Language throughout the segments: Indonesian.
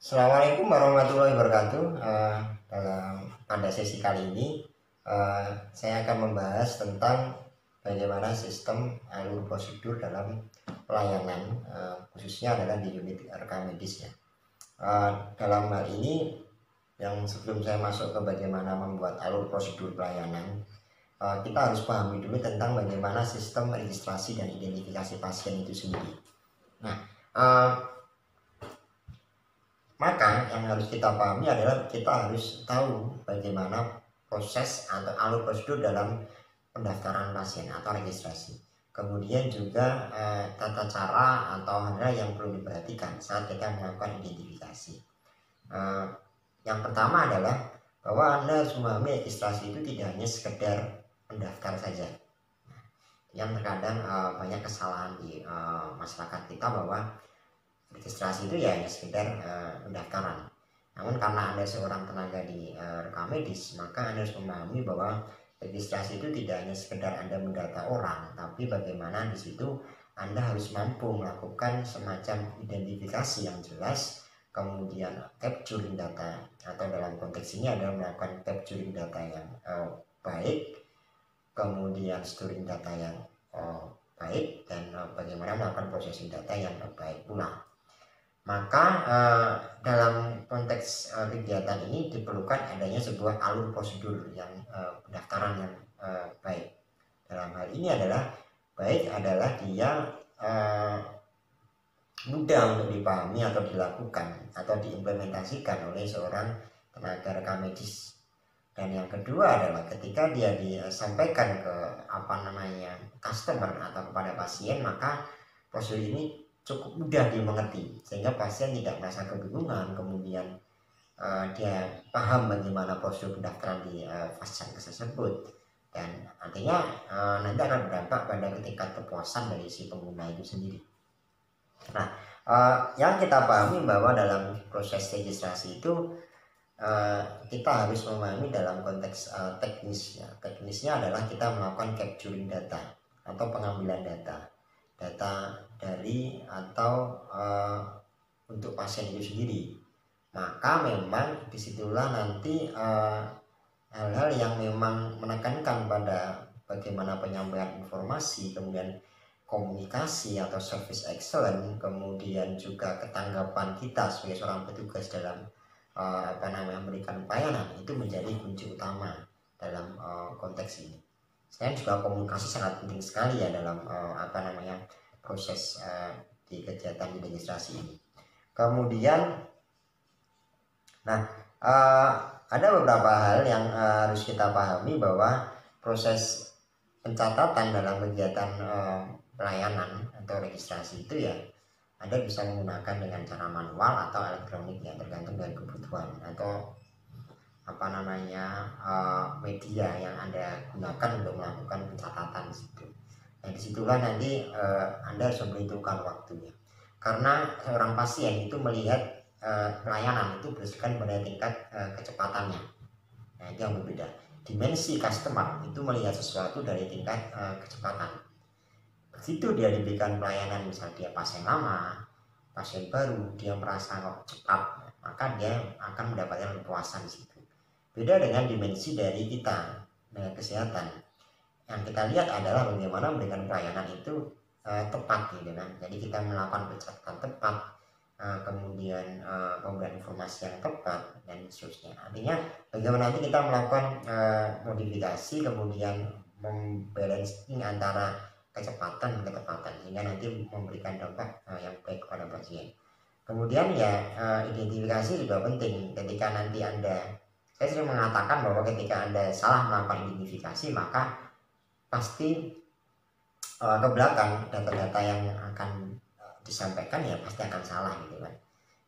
Assalamualaikum warahmatullahi wabarakatuh. Pada sesi kali ini saya akan membahas tentang bagaimana sistem alur prosedur dalam pelayanan, khususnya adalah di unit rekam medis ya. Dalam hal ini, yang sebelum saya masuk ke bagaimana membuat alur prosedur pelayanan, kita harus pahami dulu tentang bagaimana sistem registrasi dan identifikasi pasien itu sendiri. Nah, maka yang harus kita pahami adalah kita harus tahu bagaimana proses atau alur prosedur dalam pendaftaran pasien atau registrasi. Kemudian juga tata cara atau hal yang perlu diperhatikan saat kita melakukan identifikasi. Yang pertama adalah bahwa Anda harus memahami registrasi itu tidak hanya sekedar mendaftar saja. Yang terkadang banyak kesalahan di masyarakat kita bahwa registrasi itu ya hanya sekedar pendaftaran. Namun karena Anda seorang tenaga di rekam medis, maka Anda harus memahami bahwa registrasi itu tidak hanya sekedar Anda mendata orang, tapi bagaimana di situ Anda harus mampu melakukan semacam identifikasi yang jelas, kemudian capturing data, atau dalam konteks ini adalah melakukan capturing data yang baik, kemudian storing data yang baik, dan bagaimana melakukan processing data yang baik pula. Maka dalam konteks kegiatan ini diperlukan adanya sebuah alur prosedur yang pendaftaran yang baik. Dalam hal ini adalah dia mudah untuk dipahami atau dilakukan atau diimplementasikan oleh seorang tenaga rekam medis. Dan yang kedua adalah ketika dia disampaikan ke customer atau kepada pasien, maka prosedur ini cukup mudah dimengerti sehingga pasien tidak merasa kebingungan, kemudian dia paham bagaimana prosedur pendaftaran di vaskes tersebut, dan artinya nanti akan berdampak pada tingkat kepuasan dari si pengguna itu sendiri. Nah, yang kita pahami bahwa dalam proses registrasi itu kita harus memahami dalam konteks teknis ya. Teknisnya adalah kita melakukan capturing data atau pengambilan data dari atau untuk pasien itu sendiri. Maka memang disitulah nanti hal-hal yang memang menekankan pada bagaimana penyampaian informasi, kemudian komunikasi atau service excellence, kemudian juga ketanggapan kita sebagai seorang petugas dalam memberikan pelayanan, itu menjadi kunci utama dalam konteks ini. Selain juga komunikasi sangat penting sekali ya dalam proses di kegiatan registrasi ini. Kemudian, ada beberapa hal yang harus kita pahami bahwa proses pencatatan dalam kegiatan pelayanan atau registrasi itu ya Anda bisa menggunakan dengan cara manual atau elektronik ya, tergantung dari kebutuhan atau media yang Anda gunakan untuk melakukan pencatatan di situ. Nah, disitulah nanti Anda harus memperhitungkan waktunya, karena seorang pasien itu melihat pelayanan itu berdasarkan pada tingkat kecepatannya. Nah, itu yang berbeda. Dimensi customer itu melihat sesuatu dari tingkat kecepatan. Begitu dia diberikan pelayanan, misalnya dia pasien lama, pasien baru, dia merasa cepat, maka dia akan mendapatkan kepuasan di situ. Beda dengan dimensi dari kita dengan kesehatan. Yang kita lihat adalah bagaimana memberikan pelayanan itu tepat gitu kan. Jadi kita melakukan pencatatan tepat, kemudian pemberian informasi yang tepat dan seterusnya. Artinya bagaimana nanti kita melakukan modifikasi, kemudian membalancing antara kecepatan dan ketepatan sehingga nanti memberikan dampak yang baik kepada pasien. Kemudian ya identifikasi juga penting. Ketika nanti saya sering mengatakan bahwa ketika Anda salah melakukan identifikasi, maka pasti ke belakang data-data yang akan disampaikan ya pasti akan salah gitu kan.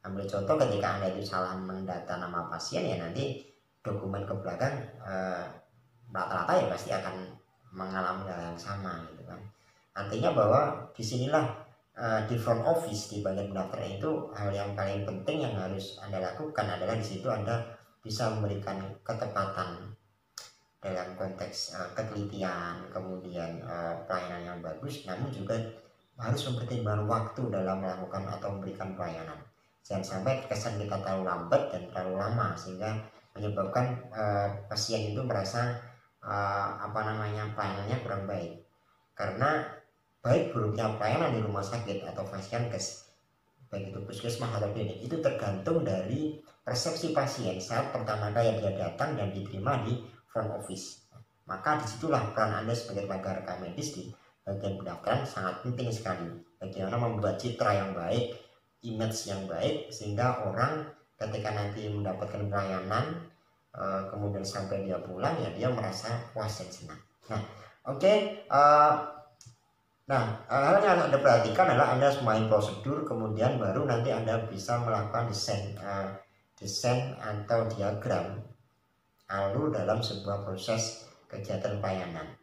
Ambil contoh, ketika Anda itu salah mendata nama pasien, ya nanti dokumen ke belakang rata-rata ya pasti akan mengalami hal yang sama gitu kan. Artinya bahwa disinilah di front office, di bagian pendaftaran itu, hal yang paling penting yang harus Anda lakukan adalah di situ Anda bisa memberikan ketepatan dalam konteks ketelitian, kemudian pelayanan yang bagus, namun juga harus mempertimbangkan waktu dalam melakukan atau memberikan pelayanan, Jangan sampai kesan kita terlalu lambat dan terlalu lama sehingga menyebabkan pasien itu merasa pelayanannya kurang baik. Karena baik buruknya pelayanan di rumah sakit atau Fasiankes, baik itu puskesmas atau klinik, itu tergantung dari persepsi pasien saat pertama kali dia datang dan diterima di front office. Maka disitulah peran Anda sebagai tenaga rekam medis di bagian pendaftaran sangat penting sekali. Bagaimana membuat citra yang baik, image yang baik, sehingga orang ketika nanti mendapatkan pelayanan kemudian sampai dia pulang ya dia merasa puas dan senang. Nah, oke. Nah, hal yang Anda perhatikan adalah Anda semain prosedur, kemudian baru nanti Anda bisa melakukan desain atau diagram alur dalam sebuah proses kegiatan pelayanan.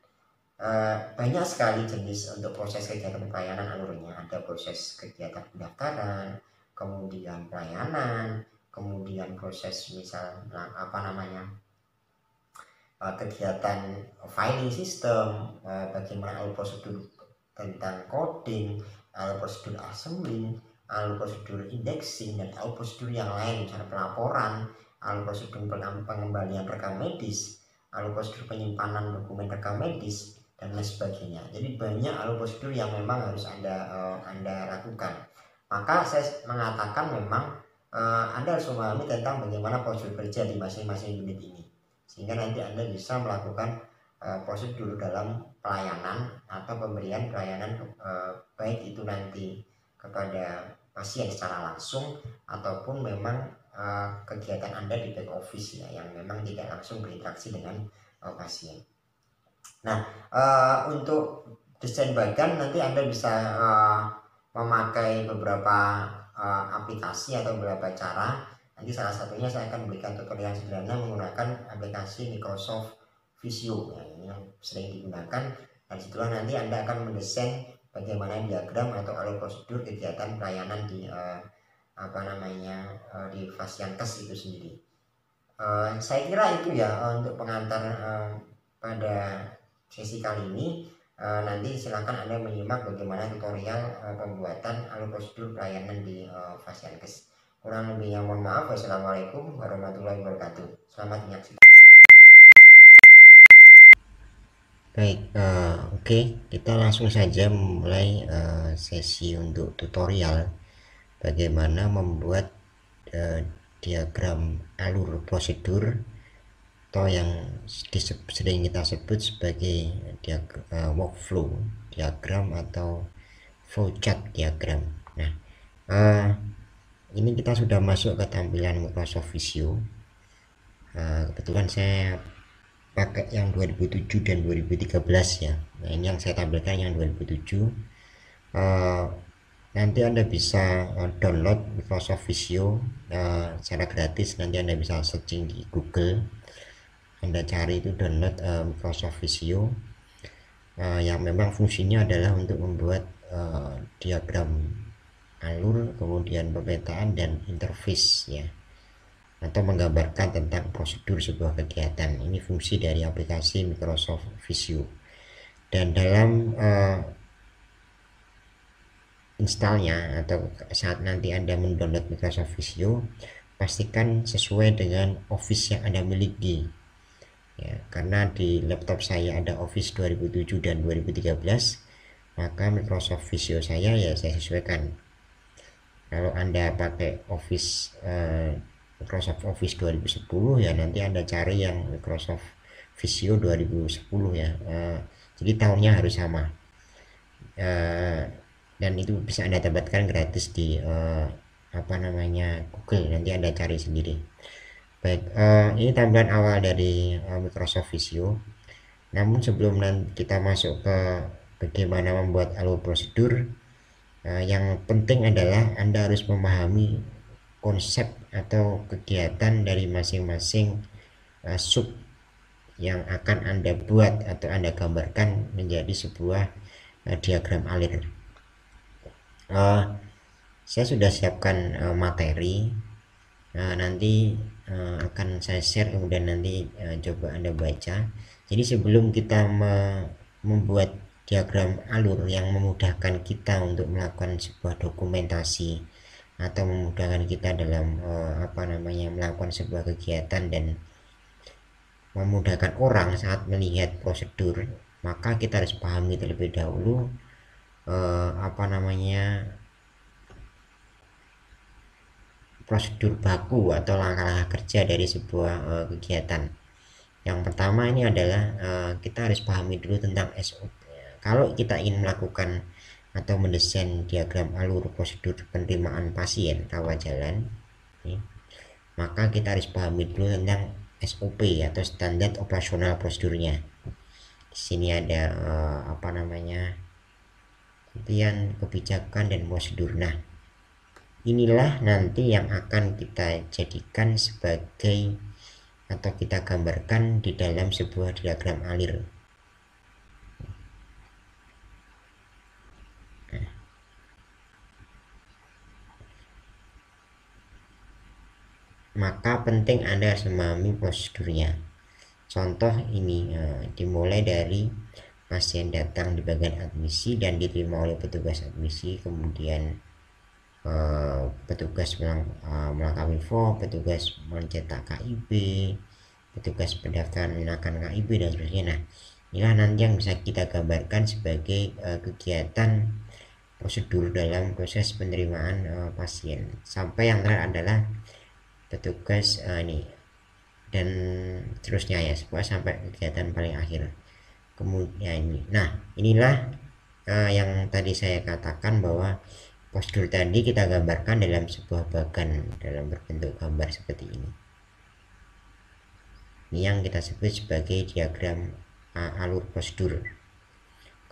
Banyak sekali jenis untuk proses kegiatan pelayanan alurnya. Ada proses kegiatan pendaftaran, kemudian pelayanan, kemudian proses misal kegiatan filing system, bagaimana alur prosedur tentang coding, alur prosedur assembling, alur prosedur indexing, dan alur prosedur yang lain, misalnya pelaporan, alur prosedur pengembalian rekam medis, alur prosedur penyimpanan dokumen rekam medis, dan lain sebagainya. Jadi banyak alur prosedur yang memang harus Anda lakukan. Maka saya mengatakan memang Anda harus memahami tentang bagaimana prosedur kerja di masing-masing unit ini, sehingga nanti Anda bisa melakukan prosedur dalam pelayanan atau pemberian pelayanan baik itu nanti kepada pasien secara langsung ataupun memang kegiatan Anda di back office ya, yang memang tidak langsung berinteraksi dengan pasien. Nah, untuk desain bagan nanti Anda bisa memakai beberapa aplikasi atau beberapa cara. Nanti salah satunya saya akan berikan tutorial sederhana menggunakan aplikasi Microsoft Visio ya, ini yang sering digunakan. Dan situlah nanti Anda akan mendesain bagaimana diagram atau alur prosedur kegiatan pelayanan di di Fasiankes itu sendiri. Saya kira itu ya untuk pengantar pada sesi kali ini. Nanti silakan Anda menyimak bagaimana tutorial pembuatan alur prosedur pelayanan di Fasiankes. Kurang lebihnya mohon maaf. Wassalamualaikum warahmatullahi wabarakatuh. Selamat menyaksikan. Baik, oke, kita langsung saja mulai sesi untuk tutorial bagaimana membuat diagram alur prosedur atau yang sering kita sebut sebagai workflow diagram atau flowchart diagram. Nah, ini kita sudah masuk ke tampilan Microsoft Visio. Kebetulan saya pakai yang 2007 dan 2013 ya. Nah, ini yang saya tampilkan yang 2007. Nanti Anda bisa download Microsoft Visio secara gratis. Nanti Anda bisa searching di Google, Anda cari itu download Microsoft Visio yang memang fungsinya adalah untuk membuat diagram alur, kemudian pemetaan dan interface ya, atau menggambarkan tentang prosedur sebuah kegiatan. Ini fungsi dari aplikasi Microsoft Visio. Dan dalam installnya atau saat nanti Anda mendownload Microsoft Visio, pastikan sesuai dengan Office yang Anda miliki ya, karena di laptop saya ada Office 2007 dan 2013, maka Microsoft Visio saya ya saya sesuaikan. Kalau Anda pakai Microsoft Office 2010 ya, nanti Anda cari yang Microsoft Visio 2010 ya. Jadi tahunnya harus sama. Dan itu bisa Anda dapatkan gratis di Google. Nanti Anda cari sendiri. Baik, ini tampilan awal dari Microsoft Visio. Namun sebelum kita masuk ke bagaimana membuat alur prosedur, yang penting adalah Anda harus memahami konsep atau kegiatan dari masing-masing sub yang akan Anda buat atau Anda gambarkan menjadi sebuah diagram alur. Saya sudah siapkan materi, nanti akan saya share, kemudian nanti coba Anda baca. Jadi sebelum kita membuat diagram alur yang memudahkan kita untuk melakukan sebuah dokumentasi atau memudahkan kita dalam melakukan sebuah kegiatan dan memudahkan orang saat melihat prosedur, maka kita harus pahami terlebih dahulu prosedur baku atau langkah-langkah kerja dari sebuah kegiatan. Yang pertama ini adalah kita harus pahami dulu tentang SOP. Kalau kita ingin melakukan atau mendesain diagram alur prosedur penerimaan pasien rawat jalan, maka kita harus pahami dulu tentang SOP atau standar operasional prosedurnya. Di sini ada kebijakan dan prosedur. Nah, inilah nanti yang akan kita jadikan sebagai atau kita gambarkan di dalam sebuah diagram alur. Maka penting Anda harus memahami prosedurnya. Contoh ini dimulai dari pasien datang di bagian admisi dan diterima oleh petugas admisi, kemudian petugas melengkapi form, petugas mencetak KIB, petugas pendaftaran menggunakan KIB dan seterusnya. Nah, inilah nanti yang bisa kita gambarkan sebagai kegiatan prosedur dalam proses penerimaan pasien. Sampai yang terakhir adalah petugas ini dan seterusnya ya, sampai kegiatan paling akhir. Kemudian ini, nah inilah yang tadi saya katakan bahwa prosedur tadi kita gambarkan dalam sebuah bagan dalam berbentuk gambar seperti ini. Ini yang kita sebut sebagai diagram alur prosedur.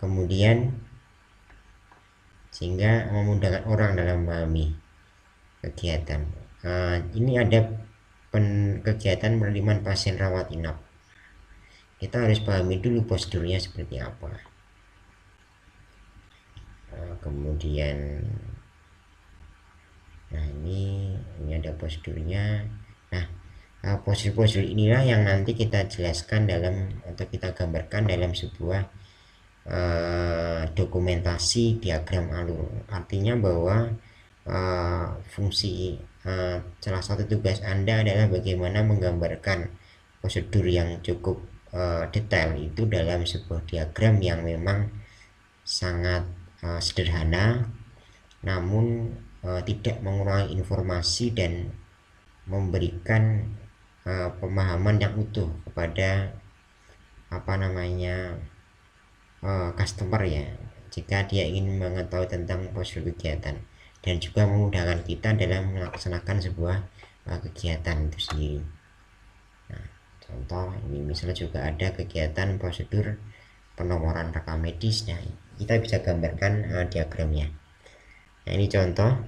Kemudian sehingga memudahkan orang dalam memahami kegiatan. Ini ada kegiatan penerimaan pasien rawat inap. Kita harus pahami dulu prosedurnya seperti apa. Kemudian nah ini ada prosedurnya. Nah, prosedur-prosedur inilah yang nanti kita jelaskan dalam atau kita gambarkan dalam sebuah dokumentasi diagram alur. Artinya bahwa fungsi salah satu tugas Anda adalah bagaimana menggambarkan prosedur yang cukup detail itu dalam sebuah diagram yang memang sangat sederhana, namun tidak mengurangi informasi dan memberikan pemahaman yang utuh kepada customer ya, jika dia ingin mengetahui tentang prosedur kegiatan, dan juga memudahkan kita dalam melaksanakan sebuah kegiatan itu sendiri. Nah, contoh ini misalnya juga ada kegiatan prosedur penomoran rekam medis. Nah, kita bisa gambarkan diagramnya. Nah, ini contoh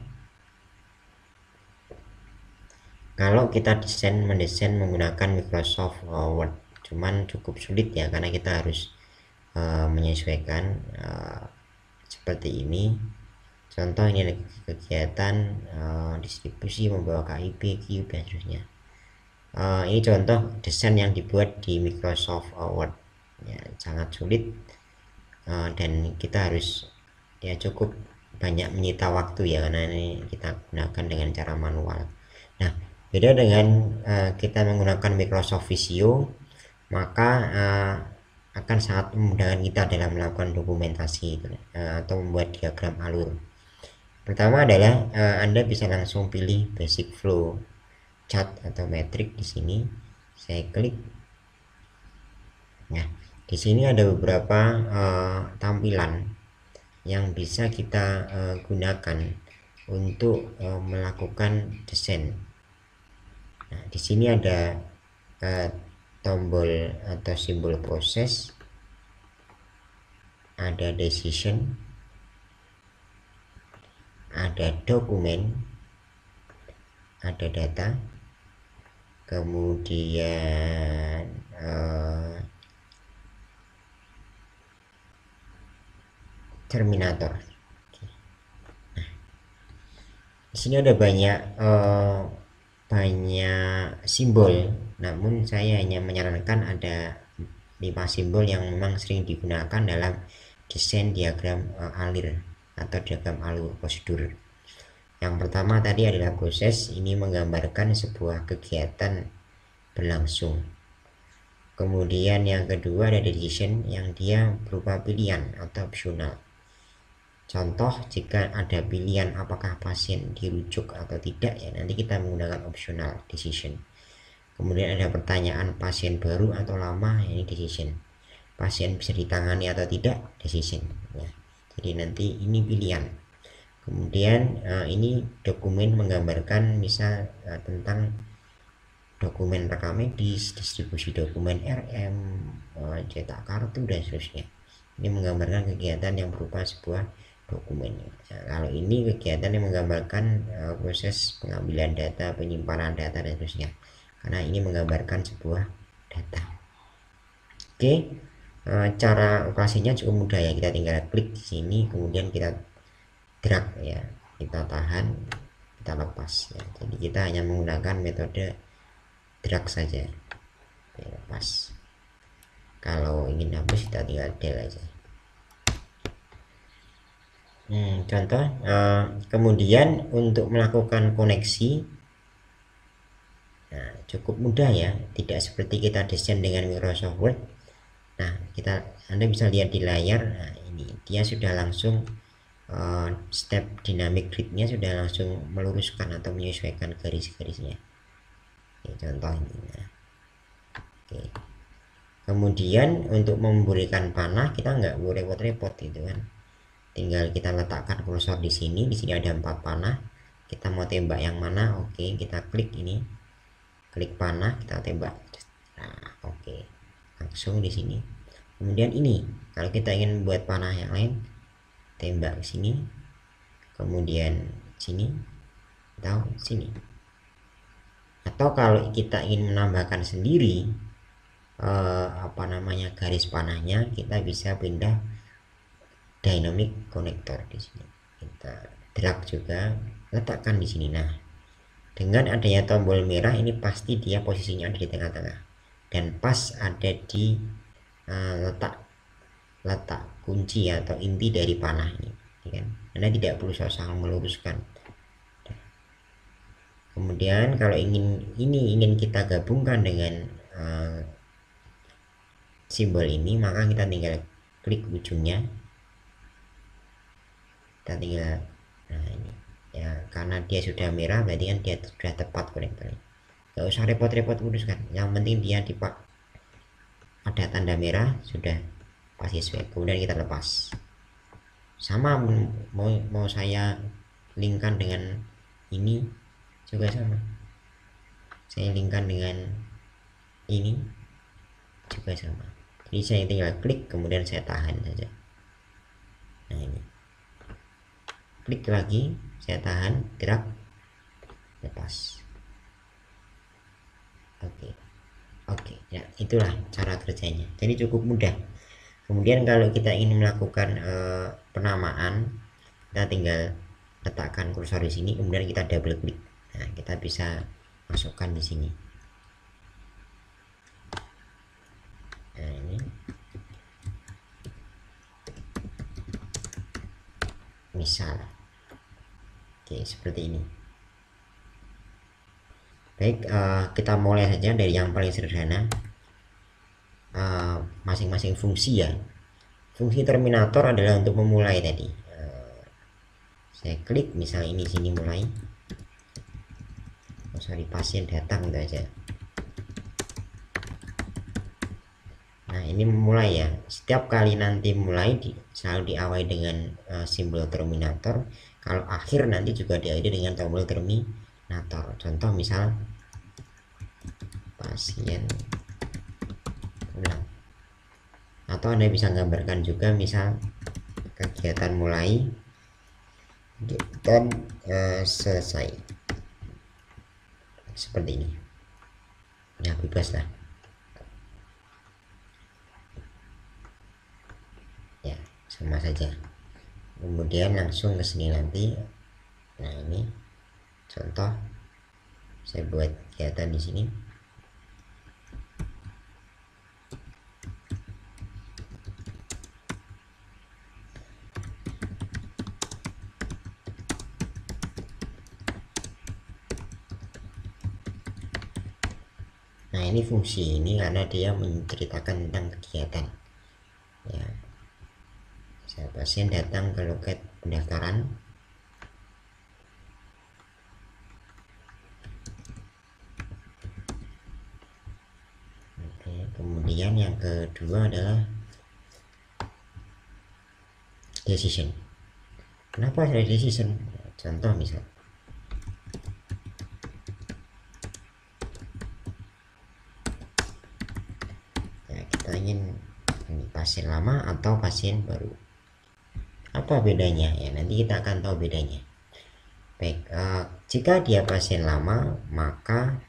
kalau kita mendesain menggunakan Microsoft Word, cuman cukup sulit ya karena kita harus menyesuaikan seperti ini. Contoh ini lagi kegiatan distribusi membawa KIB, QB dan seterusnya. Ini contoh desain yang dibuat di Microsoft Word ya, sangat sulit dan kita harus ya cukup banyak menyita waktu ya karena ini kita gunakan dengan cara manual. Nah, beda dengan kita menggunakan Microsoft Visio, maka akan sangat memudahkan kita dalam melakukan dokumentasi atau membuat diagram alur. Pertama adalah Anda bisa langsung pilih basic flow chart atau metrik di sini. Saya klik. Nah, di sini ada beberapa tampilan yang bisa kita gunakan untuk melakukan desain. Nah, di sini ada tombol atau simbol proses, ada decision, ada dokumen, ada data, kemudian terminator. Nah, di sini ada banyak simbol, namun saya hanya menyarankan ada 5 simbol yang memang sering digunakan dalam desain diagram alur atau diagram alur prosedur. Yang pertama tadi adalah proses, ini menggambarkan sebuah kegiatan berlangsung. Kemudian yang kedua ada decision, yang dia berupa pilihan atau opsional. Contoh, jika ada pilihan apakah pasien dirujuk atau tidak, ya nanti kita menggunakan optional decision. Kemudian ada pertanyaan pasien baru atau lama, ini decision. Pasien bisa ditangani atau tidak, decision. Ya. Jadi nanti ini pilihan. Kemudian ini dokumen menggambarkan misal tentang dokumen rekam medis, distribusi dokumen RM, cetak kartu dan seterusnya. Ini menggambarkan kegiatan yang berupa sebuah dokumen. Nah, kalau ini kegiatan yang menggambarkan proses pengambilan data, penyimpanan data dan seterusnya. Karena ini menggambarkan sebuah data. Oke, cara operasinya cukup mudah ya. Kita tinggal klik di sini, kemudian kita drag ya, kita tahan, kita lepas ya. Jadi kita hanya menggunakan metode drag saja. Oke, lepas. Kalau ingin hapus kita tinggal del aja. Contoh, kemudian untuk melakukan koneksi, nah, cukup mudah ya, tidak seperti kita desain dengan Microsoft Word. Nah, Anda bisa lihat di layar. Nah, ini dia sudah langsung step dynamic gridnya sudah langsung meluruskan atau menyesuaikan garis-garisnya. Oke, contoh ini. Nah, oke. Kemudian untuk memberikan panah kita nggak boleh repot-repot gitu kan. Tinggal kita letakkan kursor di sini ada 4 panah, kita mau tembak yang mana, oke, kita klik ini, klik panah, kita tembak. Nah, oke, langsung di sini. Kemudian ini kalau kita ingin membuat panah yang lain, tembak ke sini, kemudian sini atau sini. Atau kalau kita ingin menambahkan sendiri garis panahnya, kita bisa pindah dynamic connector di sini. Kita drag juga, letakkan di sini. Nah, dengan adanya tombol merah ini pasti dia posisinya ada di tengah-tengah dan pas ada di letak kunci atau inti dari panah ini, kan? Anda tidak perlu susah meluruskan. Kemudian kalau ingin kita gabungkan dengan simbol ini, maka kita tinggal klik ujungnya, kita tinggal, nah ini ya, karena dia sudah merah berarti kan dia sudah tepat konektornya. Gak usah repot-repot uruskan, yang penting dia ada tanda merah sudah pasti sesuai. Kemudian kita lepas. Sama mau saya linkkan dengan ini juga sama, saya linkkan dengan ini juga sama. Jadi saya tinggal klik kemudian saya tahan saja. Nah ini, klik lagi, saya tahan, drag, lepas. Oke, ya itulah cara kerjanya. Jadi cukup mudah. Kemudian kalau kita ingin melakukan penamaan, kita tinggal letakkan kursor di sini, kemudian kita double klik. Nah, kita bisa masukkan di sini. Nah, ini misal, oke, seperti ini. Baik, kita mulai saja dari yang paling sederhana. Masing-masing fungsi ya. Fungsi terminator adalah untuk memulai tadi. Saya klik, misal ini sini mulai. Oh, sorry, pasien datang gitu aja. Nah, ini memulai ya. Setiap kali nanti mulai selalu diawali dengan simbol terminator. Kalau akhir nanti juga diawali dengan tombol terminator. Contoh misal pasien pulang. Atau Anda bisa gambarkan juga misal kegiatan mulai dan selesai seperti ini. Ya, bebas lah. Ya, sama saja. Kemudian langsung ke sini nanti. Nah, ini contoh saya buat kegiatan di sini. Nah, ini fungsi ini karena dia menceritakan tentang kegiatan ya. Pasien datang ke loket pendaftaran. Oke, kemudian yang kedua adalah decision. Kenapa ada decision? Contoh misal, ya, kita ingin ini pasien lama atau pasien baru. Apa bedanya? Ya, nanti kita akan tahu bedanya. Baik, jika dia pasien lama maka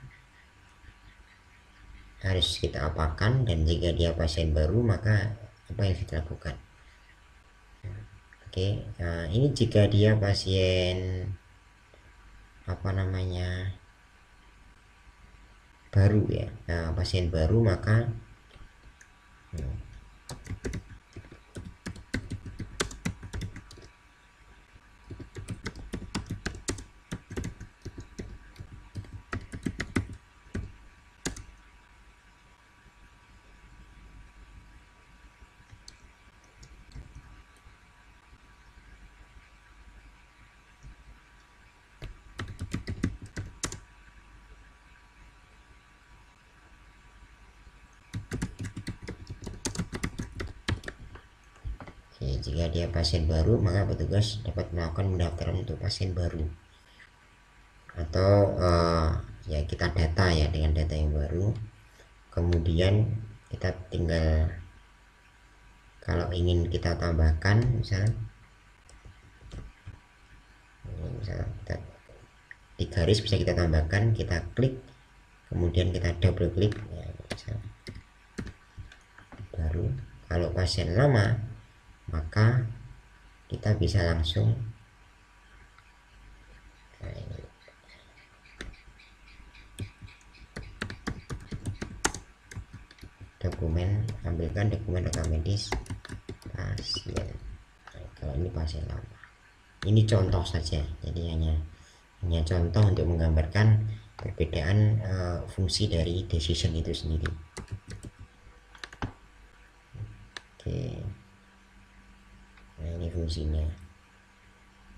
harus kita apakan, dan jika dia pasien baru maka apa yang kita lakukan. Oke, nah ini jika dia pasien baru ya. Nah, pasien baru maka jika dia pasien baru maka petugas dapat melakukan pendaftaran untuk pasien baru, atau ya kita data ya dengan data yang baru. Kemudian kita tinggal, kalau ingin kita tambahkan misal kita di garis bisa kita tambahkan, kita klik kemudian kita double klik ya, misal baru. Kalau pasien lama maka kita bisa langsung dokumen, ambilkan dokumen rekam medis pasien. Kalau ini pasien lama, ini contoh saja, jadi hanya contoh untuk menggambarkan perbedaan fungsi dari decision itu sendiri. Oke, nah ini fungsinya.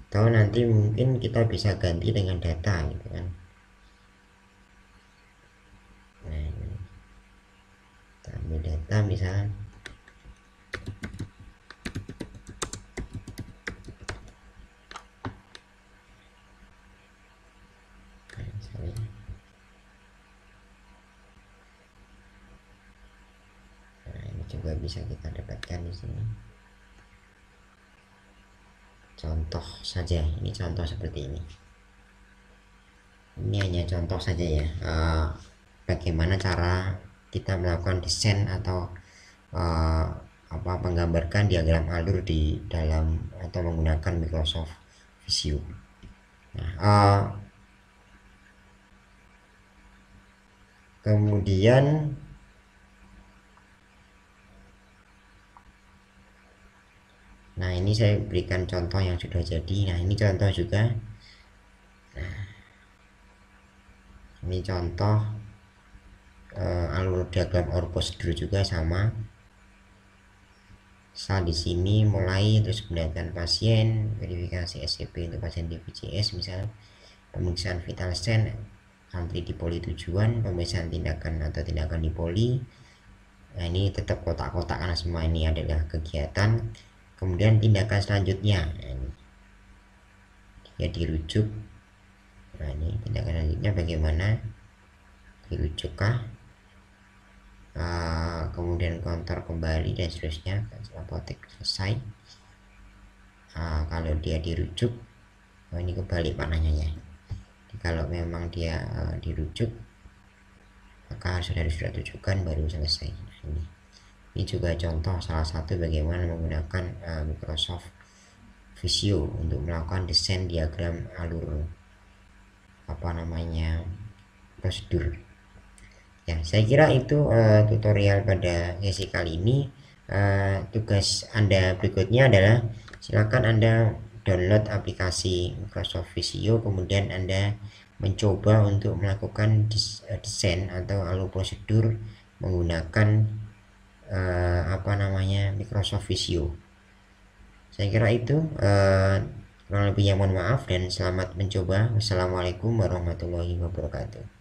Atau nanti mungkin kita bisa ganti dengan data gitu kan. Nah, ini kita ambil data misal juga bisa kita dapatkan di sini. Contoh saja, ini contoh seperti ini. Ini hanya contoh saja ya, bagaimana cara kita melakukan desain atau menggambarkan diagram alur di dalam atau menggunakan Microsoft Visio. Nah, kemudian nah ini saya berikan contoh yang sudah jadi. Nah ini contoh juga. Nah ini contoh alur diagram or prosedur juga sama. Di sini mulai, terus pendataan pasien, verifikasi SCP untuk pasien BPJS, misal pemeriksaan vital sign, antri di poli tujuan, pemeriksaan tindakan atau tindakan di poli. Nah ini tetap kotak-kotak karena semua ini adalah kegiatan. Kemudian tindakan selanjutnya ya dirujuk. Nah ini tindakan selanjutnya bagaimana, dirujukkah, kemudian kontor kembali dan seterusnya, apotek selesai. Kalau dia dirujuk, ini kebalik maknanya ya. Kalau memang dia dirujuk maka sudah tujukan baru selesai. Nah, ini juga contoh salah satu bagaimana menggunakan Microsoft Visio untuk melakukan desain diagram alur prosedur. Ya, saya kira itu tutorial pada sesi kali ini. Tugas Anda berikutnya adalah silakan Anda download aplikasi Microsoft Visio, kemudian Anda mencoba untuk melakukan desain atau alur prosedur menggunakan Microsoft Visio. Saya kira itu, kurang lebihnya mohon maaf dan selamat mencoba. Wassalamualaikum warahmatullahi wabarakatuh.